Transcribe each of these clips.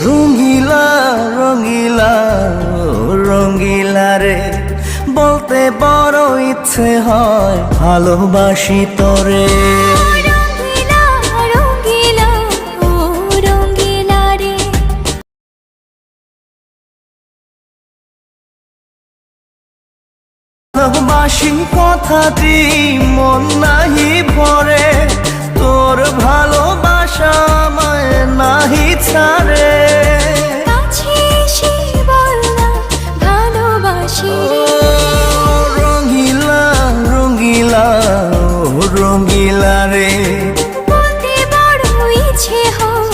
রঙ্গিলা রঙ্গিলা রঙ্গিলা রে, বলতে বড় ইচ্ছে হয় ভালোবাসি তোরে। রঙ্গিলা রঙ্গিলা ও রঙ্গিলা রে, ভালোবাসি কথাটি মন নাহি ভরে, তোর ভালোবাসা আমায় নাহি ছাড়ে। কাছে এসে বল না ভালোবাসি রে। রঙ্গিলা রঙ্গিলা রঙ্গিলা রে, বলতে বড় ইচ্ছে হয়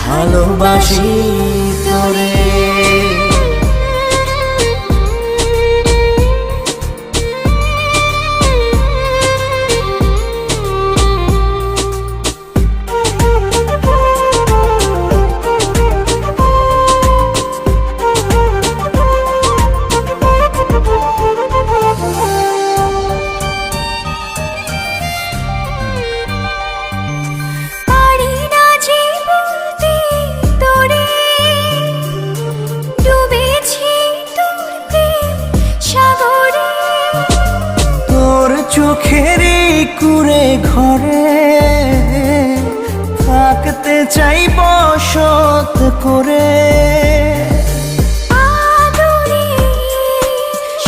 ভালোবাসি তোরে। পারি না যে বলতে তোরে, ডুবেছি তোর প্রেম সাগরে। তোর চোখেরই কুঁড়ে ঘরে থাকতে চাই বসত করে। আদরে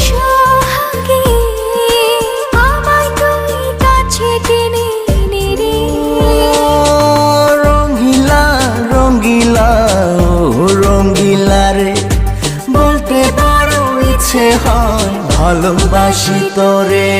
সোহাগে আমায় তুই কাছে টেনে নে রে। রঙ্গিলা রঙ্গিলা রঙ্গিলা রে, বলতে বড় ইচ্ছে হয় ভালোবাসি তোরে।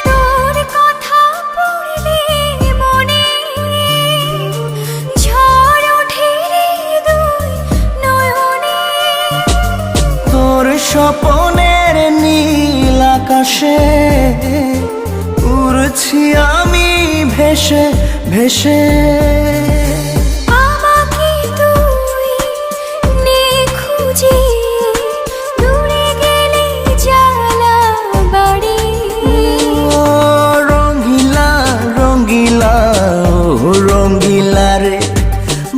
তোর কথা পড়লে মনে ঝড় ওঠে রে দুই নয়নে। তোর স্বপনের নীল আকাশে উড়ছি আমি ভেসে ভেসে। আমাকে তুই নে খুঁজে, দূরে গেলে জ্বালা বাড়ে। ও রঙ্গিলা রঙ্গিলা রঙ্গিলা রে,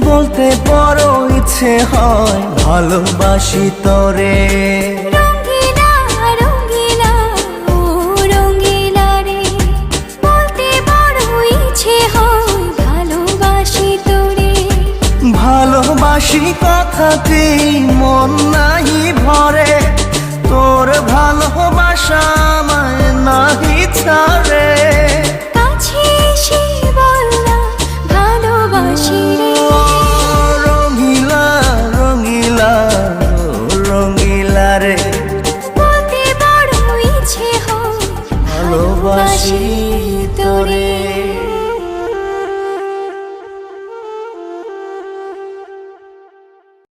বলতে বড় ইচ্ছে হয় ভালোবাসি তোরে। রঙ্গিলা রঙ্গিলা ও রঙ্গিলা রে, বলতে বড় ইচ্ছে হয় ভালোবাসি তোরে। ভালোবাসি কথাটি মন নাহি ভরে, তোর ভালোবাসা আমায় নাহি ছাড়ে।